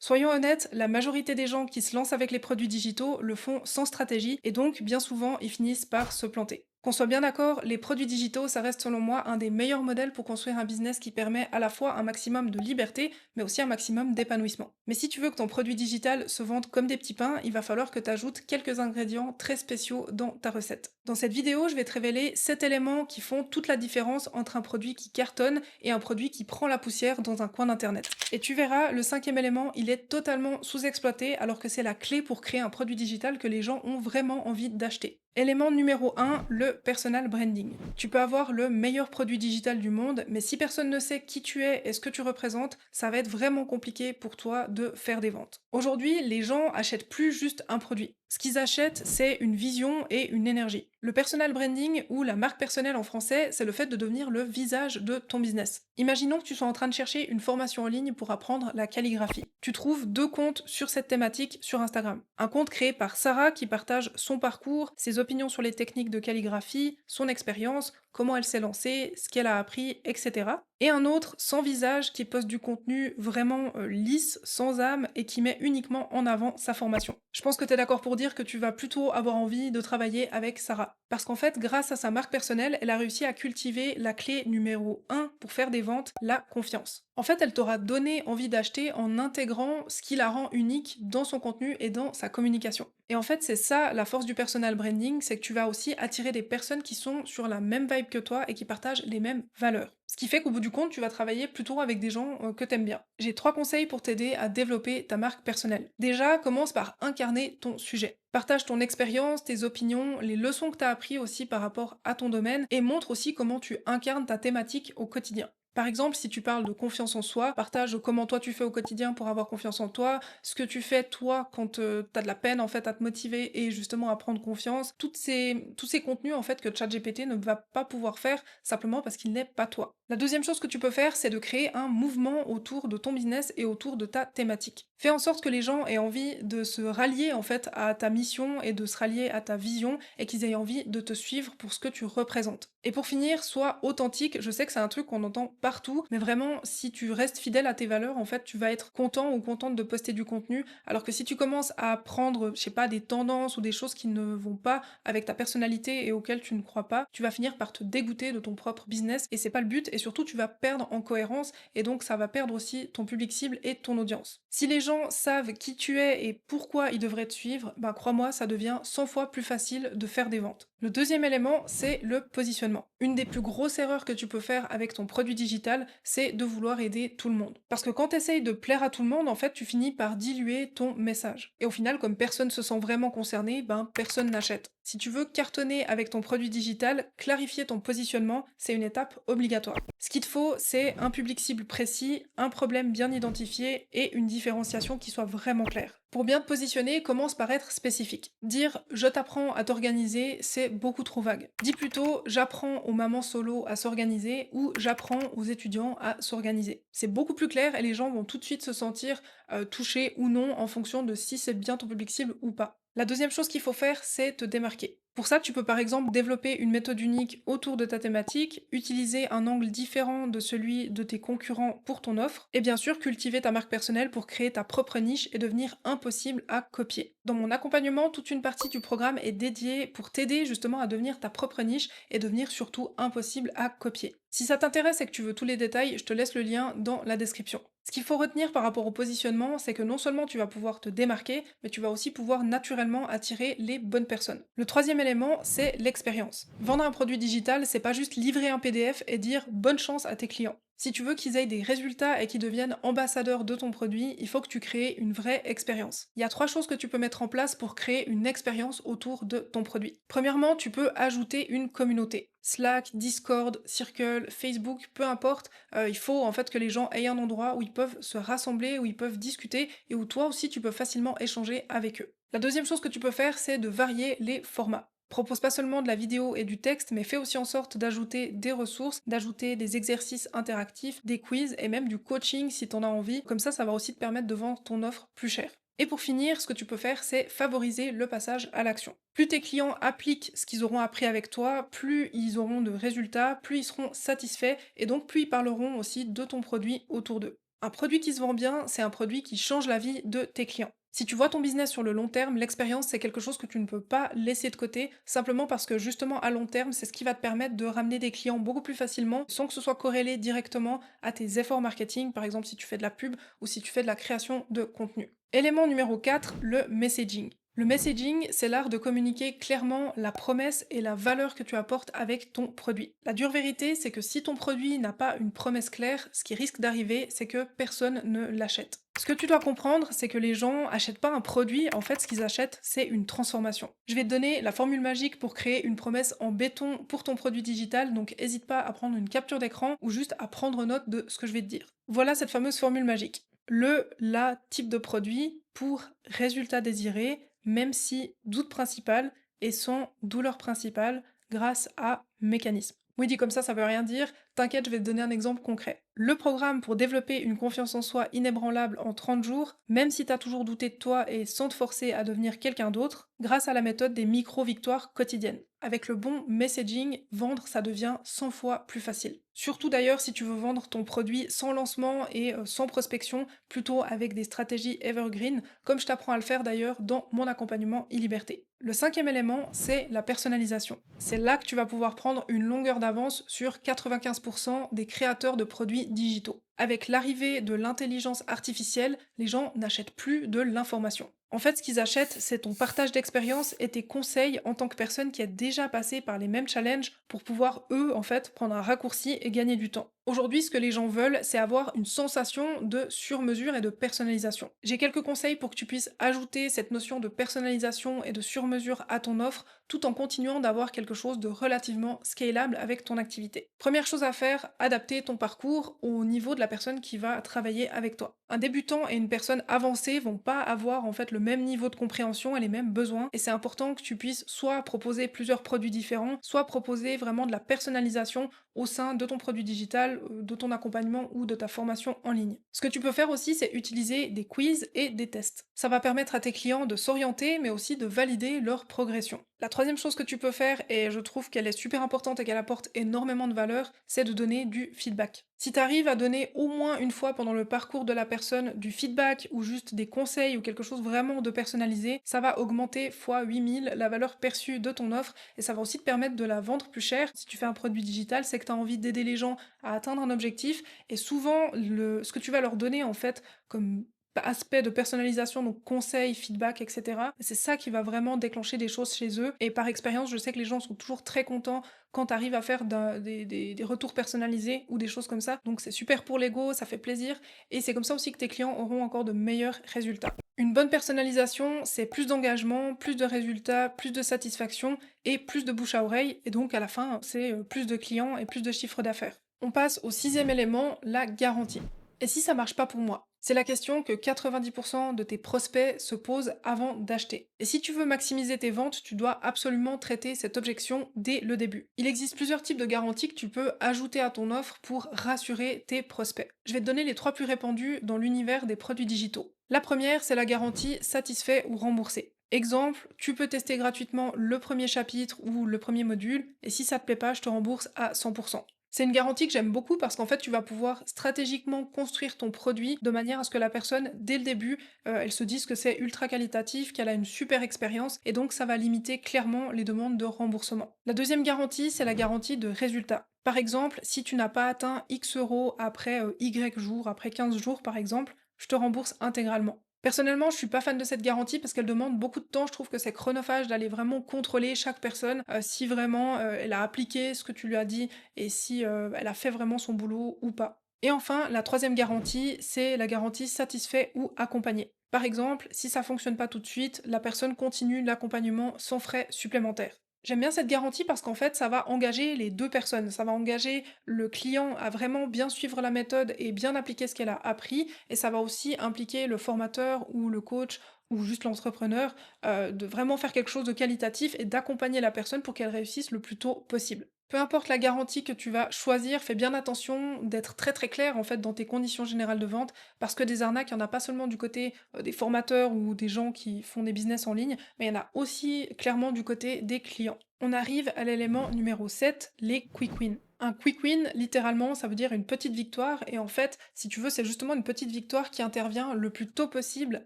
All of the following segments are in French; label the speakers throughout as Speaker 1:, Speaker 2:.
Speaker 1: Soyons honnêtes, la majorité des gens qui se lancent avec les produits digitaux le font sans stratégie et donc bien souvent ils finissent par se planter. Qu'on soit bien d'accord, les produits digitaux, ça reste selon moi un des meilleurs modèles pour construire un business qui permet à la fois un maximum de liberté, mais aussi un maximum d'épanouissement. Mais si tu veux que ton produit digital se vende comme des petits pains, il va falloir que tu ajoutes quelques ingrédients très spéciaux dans ta recette. Dans cette vidéo, je vais te révéler 7 éléments qui font toute la différence entre un produit qui cartonne et un produit qui prend la poussière dans un coin d'internet. Et tu verras, le cinquième élément, il est totalement sous-exploité alors que c'est la clé pour créer un produit digital que les gens ont vraiment envie d'acheter. Élément numéro un, le personal branding. Tu peux avoir le meilleur produit digital du monde, mais si personne ne sait qui tu es et ce que tu représentes, ça va être vraiment compliqué pour toi de faire des ventes. Aujourd'hui, les gens achètent plus juste un produit. Ce qu'ils achètent, c'est une vision et une énergie. Le personal branding ou la marque personnelle en français, c'est le fait de devenir le visage de ton business. Imaginons que tu sois en train de chercher une formation en ligne pour apprendre la calligraphie. Tu trouves deux comptes sur cette thématique sur Instagram. Un compte créé par Sarah qui partage son parcours, ses opinions sur les techniques de calligraphie, son expérience, comment elle s'est lancée, ce qu'elle a appris, etc. Et un autre sans visage qui poste du contenu vraiment lisse, sans âme et qui met uniquement en avant sa formation. Je pense que tu es d'accord pour dire que tu vas plutôt avoir envie de travailler avec Sarah. Parce qu'en fait, grâce à sa marque personnelle, elle a réussi à cultiver la clé numéro un pour faire des ventes, la confiance. En fait, elle t'aura donné envie d'acheter en intégrant ce qui la rend unique dans son contenu et dans sa communication. Et en fait, c'est ça la force du personal branding, c'est que tu vas aussi attirer des personnes qui sont sur la même vibe que toi et qui partagent les mêmes valeurs. Ce qui fait qu'au bout du compte, tu vas travailler plutôt avec des gens que t'aimes bien. J'ai trois conseils pour t'aider à développer ta marque personnelle. Déjà, commence par incarner ton sujet. Partage ton expérience, tes opinions, les leçons que tu as appris aussi par rapport à ton domaine et montre aussi comment tu incarnes ta thématique au quotidien. Par exemple, si tu parles de confiance en soi, partage comment toi tu fais au quotidien pour avoir confiance en toi, ce que tu fais toi quand tu as de la peine en fait à te motiver et justement à prendre confiance. Tous ces contenus en fait que ChatGPT ne va pas pouvoir faire simplement parce qu'il n'est pas toi. La deuxième chose que tu peux faire, c'est de créer un mouvement autour de ton business et autour de ta thématique. Fais en sorte que les gens aient envie de se rallier en fait à ta mission et de se rallier à ta vision et qu'ils aient envie de te suivre pour ce que tu représentes. Et pour finir, sois authentique. Je sais que c'est un truc qu'on entend partout, mais vraiment, si tu restes fidèle à tes valeurs, en fait, tu vas être content ou contente de poster du contenu. Alors que si tu commences à prendre, je sais pas, des tendances ou des choses qui ne vont pas avec ta personnalité et auxquelles tu ne crois pas, tu vas finir par te dégoûter de ton propre business et c'est pas le but. Et surtout, tu vas perdre en cohérence et donc ça va perdre aussi ton public cible et ton audience. Si les gens savent qui tu es et pourquoi ils devraient te suivre, ben crois-moi, ça devient 100 fois plus facile de faire des ventes. Le deuxième élément, c'est le positionnement. Une des plus grosses erreurs que tu peux faire avec ton produit digital, c'est de vouloir aider tout le monde. Parce que quand tu essayes de plaire à tout le monde, en fait, tu finis par diluer ton message. Et au final, comme personne se sent vraiment concerné, ben personne n'achète. Si tu veux cartonner avec ton produit digital, clarifier ton positionnement, c'est une étape obligatoire. Ce qu'il te faut, c'est un public cible précis, un problème bien identifié et une différenciation qui soit vraiment claire. Pour bien te positionner, commence par être spécifique. Dire je t'apprends à t'organiser, c'est beaucoup trop vague. Dis plutôt j'apprends aux mamans solo à s'organiser ou j'apprends aux étudiants à s'organiser. C'est beaucoup plus clair et les gens vont tout de suite se sentir touchés ou non en fonction de si c'est bien ton public cible ou pas. La deuxième chose qu'il faut faire, c'est te démarquer. Pour ça, tu peux par exemple développer une méthode unique autour de ta thématique, utiliser un angle différent de celui de tes concurrents pour ton offre, et bien sûr cultiver ta marque personnelle pour créer ta propre niche et devenir impossible à copier. Dans mon accompagnement, toute une partie du programme est dédiée pour t'aider justement à devenir ta propre niche et devenir surtout impossible à copier. Si ça t'intéresse et que tu veux tous les détails, je te laisse le lien dans la description. Ce qu'il faut retenir par rapport au positionnement, c'est que non seulement tu vas pouvoir te démarquer, mais tu vas aussi pouvoir naturellement attirer les bonnes personnes. Le troisième élément, c'est l'expérience. Vendre un produit digital, c'est pas juste livrer un PDF et dire bonne chance à tes clients. Si tu veux qu'ils aient des résultats et qu'ils deviennent ambassadeurs de ton produit, il faut que tu crées une vraie expérience. Il y a trois choses que tu peux mettre en place pour créer une expérience autour de ton produit. Premièrement, tu peux ajouter une communauté. Slack, Discord, Circle, Facebook, peu importe, il faut en fait que les gens aient un endroit où ils peuvent se rassembler, où ils peuvent discuter et où toi aussi tu peux facilement échanger avec eux. La deuxième chose que tu peux faire, c'est de varier les formats. Propose pas seulement de la vidéo et du texte, mais fais aussi en sorte d'ajouter des ressources, d'ajouter des exercices interactifs, des quiz et même du coaching si t'en as envie. Comme ça va aussi te permettre de vendre ton offre plus cher. Et pour finir, ce que tu peux faire, c'est favoriser le passage à l'action. Plus tes clients appliquent ce qu'ils auront appris avec toi, plus ils auront de résultats, plus ils seront satisfaits et donc plus ils parleront aussi de ton produit autour d'eux. Un produit qui se vend bien, c'est un produit qui change la vie de tes clients. Si tu vois ton business sur le long terme, l'expérience, c'est quelque chose que tu ne peux pas laisser de côté, simplement parce que justement, à long terme, c'est ce qui va te permettre de ramener des clients beaucoup plus facilement, sans que ce soit corrélé directement à tes efforts marketing, par exemple si tu fais de la pub ou si tu fais de la création de contenu. Élément numéro 4, le messaging. Le messaging, c'est l'art de communiquer clairement la promesse et la valeur que tu apportes avec ton produit. La dure vérité, c'est que si ton produit n'a pas une promesse claire, ce qui risque d'arriver, c'est que personne ne l'achète. Ce que tu dois comprendre, c'est que les gens achètent pas un produit, en fait, ce qu'ils achètent, c'est une transformation. Je vais te donner la formule magique pour créer une promesse en béton pour ton produit digital, donc n'hésite pas à prendre une capture d'écran ou juste à prendre note de ce que je vais te dire. Voilà cette fameuse formule magique. La type de produit pour résultat désiré, même si doute principal et sans douleur principale grâce à mécanisme. Oui, dit comme ça veut rien dire. T'inquiète, je vais te donner un exemple concret. Le programme pour développer une confiance en soi inébranlable en 30 jours, même si t'as toujours douté de toi et sans te forcer à devenir quelqu'un d'autre, grâce à la méthode des micro-victoires quotidiennes. Avec le bon messaging, vendre, ça devient 100 fois plus facile. Surtout d'ailleurs si tu veux vendre ton produit sans lancement et sans prospection, plutôt avec des stratégies evergreen, comme je t'apprends à le faire d'ailleurs dans mon accompagnement e-liberté. Le cinquième élément, c'est la personnalisation. C'est là que tu vas pouvoir prendre une longueur d'avance sur 95% des créateurs de produits digitaux. Avec l'arrivée de l'intelligence artificielle, les gens n'achètent plus de l'information. En fait, ce qu'ils achètent, c'est ton partage d'expérience et tes conseils en tant que personne qui a déjà passé par les mêmes challenges pour pouvoir, eux, en fait, prendre un raccourci et gagner du temps. Aujourd'hui, ce que les gens veulent, c'est avoir une sensation de sur-mesure et de personnalisation. J'ai quelques conseils pour que tu puisses ajouter cette notion de personnalisation et de sur-mesure à ton offre, tout en continuant d'avoir quelque chose de relativement scalable avec ton activité. Première chose à faire, adapter ton parcours au niveau de la personne qui va travailler avec toi. Un débutant et une personne avancée vont pas avoir en fait le même niveau de compréhension et les mêmes besoins, et c'est important que tu puisses soit proposer plusieurs produits différents, soit proposer vraiment de la personnalisation au sein de ton produit digital, de ton accompagnement ou de ta formation en ligne. Ce que tu peux faire aussi, c'est utiliser des quiz et des tests. Ça va permettre à tes clients de s'orienter, mais aussi de valider leur progression. La troisième chose que tu peux faire, et je trouve qu'elle est super importante et qu'elle apporte énormément de valeur, c'est de donner du feedback. Si tu arrives à donner au moins une fois pendant le parcours de la personne du feedback ou juste des conseils ou quelque chose vraiment de personnalisé, ça va augmenter fois 8000 la valeur perçue de ton offre et ça va aussi te permettre de la vendre plus cher. Si tu fais un produit digital, c'est que tu as envie d'aider les gens à atteindre un objectif et souvent ce que tu vas leur donner en fait comme aspect de personnalisation, donc conseils, feedback, etc. C'est ça qui va vraiment déclencher des choses chez eux. Et par expérience, je sais que les gens sont toujours très contents quand tu arrives à faire des retours personnalisés ou des choses comme ça. Donc c'est super pour l'ego, ça fait plaisir. Et c'est comme ça aussi que tes clients auront encore de meilleurs résultats. Une bonne personnalisation, c'est plus d'engagement, plus de résultats, plus de satisfaction et plus de bouche à oreille. Et donc à la fin, c'est plus de clients et plus de chiffre d'affaires. On passe au sixième élément, la garantie. Et si ça marche pas pour moi? C'est la question que 90% de tes prospects se posent avant d'acheter. Et si tu veux maximiser tes ventes, tu dois absolument traiter cette objection dès le début. Il existe plusieurs types de garanties que tu peux ajouter à ton offre pour rassurer tes prospects. Je vais te donner les trois plus répandus dans l'univers des produits digitaux. La première, c'est la garantie satisfait ou remboursé. Exemple, tu peux tester gratuitement le premier chapitre ou le premier module, et si ça te plaît pas, je te rembourse à 100%. C'est une garantie que j'aime beaucoup parce qu'en fait, tu vas pouvoir stratégiquement construire ton produit de manière à ce que la personne, dès le début, elle se dise que c'est ultra qualitatif, qu'elle a une super expérience, et donc ça va limiter clairement les demandes de remboursement. La deuxième garantie, c'est la garantie de résultat. Par exemple, si tu n'as pas atteint X euros après Y jours, après 15 jours par exemple, je te rembourse intégralement. Personnellement, je suis pas fan de cette garantie parce qu'elle demande beaucoup de temps. Je trouve que c'est chronophage d'aller vraiment contrôler chaque personne si vraiment elle a appliqué ce que tu lui as dit et si elle a fait vraiment son boulot ou pas. Et enfin, la troisième garantie, c'est la garantie satisfait ou accompagné. Par exemple, si ça fonctionne pas tout de suite, la personne continue l'accompagnement sans frais supplémentaires. J'aime bien cette garantie parce qu'en fait, ça va engager les deux personnes. Ça va engager le client à vraiment bien suivre la méthode et bien appliquer ce qu'elle a appris. Et ça va aussi impliquer le formateur ou le coach ou juste l'entrepreneur de vraiment faire quelque chose de qualitatif et d'accompagner la personne pour qu'elle réussisse le plus tôt possible. Peu importe la garantie que tu vas choisir, fais bien attention d'être très très clair en fait dans tes conditions générales de vente parce que des arnaques, il n'y en a pas seulement du côté des formateurs ou des gens qui font des business en ligne, mais il y en a aussi clairement du côté des clients. On arrive à l'élément numéro 7, les quick wins. Un quick win, littéralement, ça veut dire une petite victoire. Et en fait, si tu veux, c'est justement une petite victoire qui intervient le plus tôt possible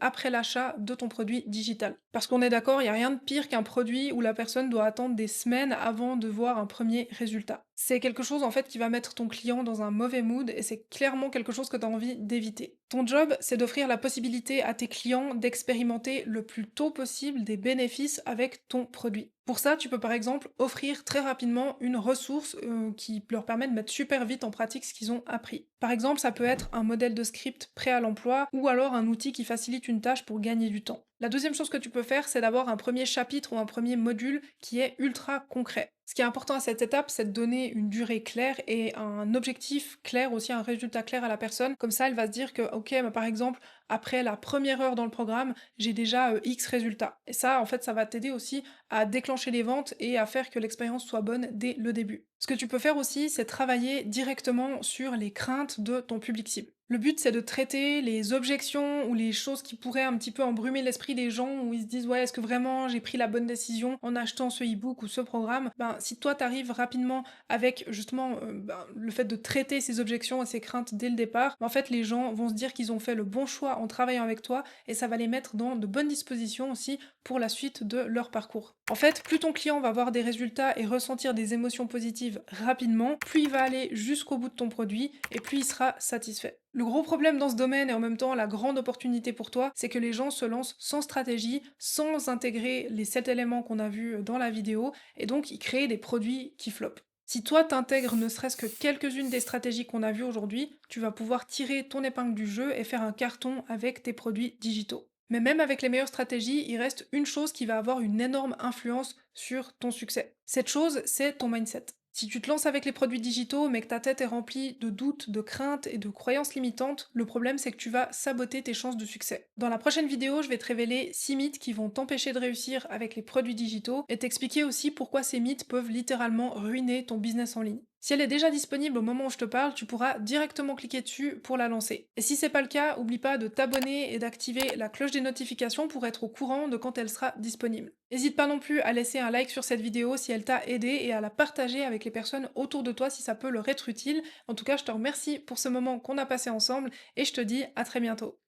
Speaker 1: après l'achat de ton produit digital. Parce qu'on est d'accord, il n'y a rien de pire qu'un produit où la personne doit attendre des semaines avant de voir un premier résultat. C'est quelque chose en fait qui va mettre ton client dans un mauvais mood et c'est clairement quelque chose que tu as envie d'éviter. Ton job, c'est d'offrir la possibilité à tes clients d'expérimenter le plus tôt possible des bénéfices avec ton produit. Pour ça, tu peux par exemple offrir très rapidement une ressource qui leur permet de mettre super vite en pratique ce qu'ils ont appris. Par exemple, ça peut être un modèle de script prêt à l'emploi ou alors un outil qui facilite une tâche pour gagner du temps. La deuxième chose que tu peux faire, c'est d'avoir un premier chapitre ou un premier module qui est ultra concret. Ce qui est important à cette étape, c'est de donner une durée claire et un objectif clair, aussi un résultat clair à la personne. Comme ça, elle va se dire que, ok, bah, par exemple, après la première heure dans le programme, j'ai déjà X résultats. Et ça, en fait, ça va t'aider aussi à déclencher les ventes et à faire que l'expérience soit bonne dès le début. Ce que tu peux faire aussi, c'est travailler directement sur les craintes de ton public cible. Le but, c'est de traiter les objections ou les choses qui pourraient un petit peu embrumer l'esprit des gens où ils se disent ouais, est-ce que vraiment j'ai pris la bonne décision en achetant ce e-book ou ce programme? Ben, si toi t'arrives rapidement avec justement le fait de traiter ces objections et ces craintes dès le départ, ben, en fait les gens vont se dire qu'ils ont fait le bon choix en travaillant avec toi et ça va les mettre dans de bonnes dispositions aussi pour la suite de leur parcours. En fait, plus ton client va avoir des résultats et ressentir des émotions positives rapidement, plus il va aller jusqu'au bout de ton produit et plus il sera satisfait. Le gros problème dans ce domaine et en même temps la grande opportunité pour toi, c'est que les gens se lancent sans stratégie, sans intégrer les 7 éléments qu'on a vus dans la vidéo, et donc ils créent des produits qui flopent. Si toi t'intègres ne serait-ce que quelques-unes des stratégies qu'on a vues aujourd'hui, tu vas pouvoir tirer ton épingle du jeu et faire un carton avec tes produits digitaux. Mais même avec les meilleures stratégies, il reste une chose qui va avoir une énorme influence sur ton succès. Cette chose, c'est ton mindset. Si tu te lances avec les produits digitaux, mais que ta tête est remplie de doutes, de craintes et de croyances limitantes, le problème c'est que tu vas saboter tes chances de succès. Dans la prochaine vidéo, je vais te révéler 6 mythes qui vont t'empêcher de réussir avec les produits digitaux et t'expliquer aussi pourquoi ces mythes peuvent littéralement ruiner ton business en ligne. Si elle est déjà disponible au moment où je te parle, tu pourras directement cliquer dessus pour la lancer. Et si c'est pas le cas, oublie pas de t'abonner et d'activer la cloche des notifications pour être au courant de quand elle sera disponible. N'hésite pas non plus à laisser un like sur cette vidéo si elle t'a aidé et à la partager avec les personnes autour de toi si ça peut leur être utile. En tout cas, je te remercie pour ce moment qu'on a passé ensemble et je te dis à très bientôt.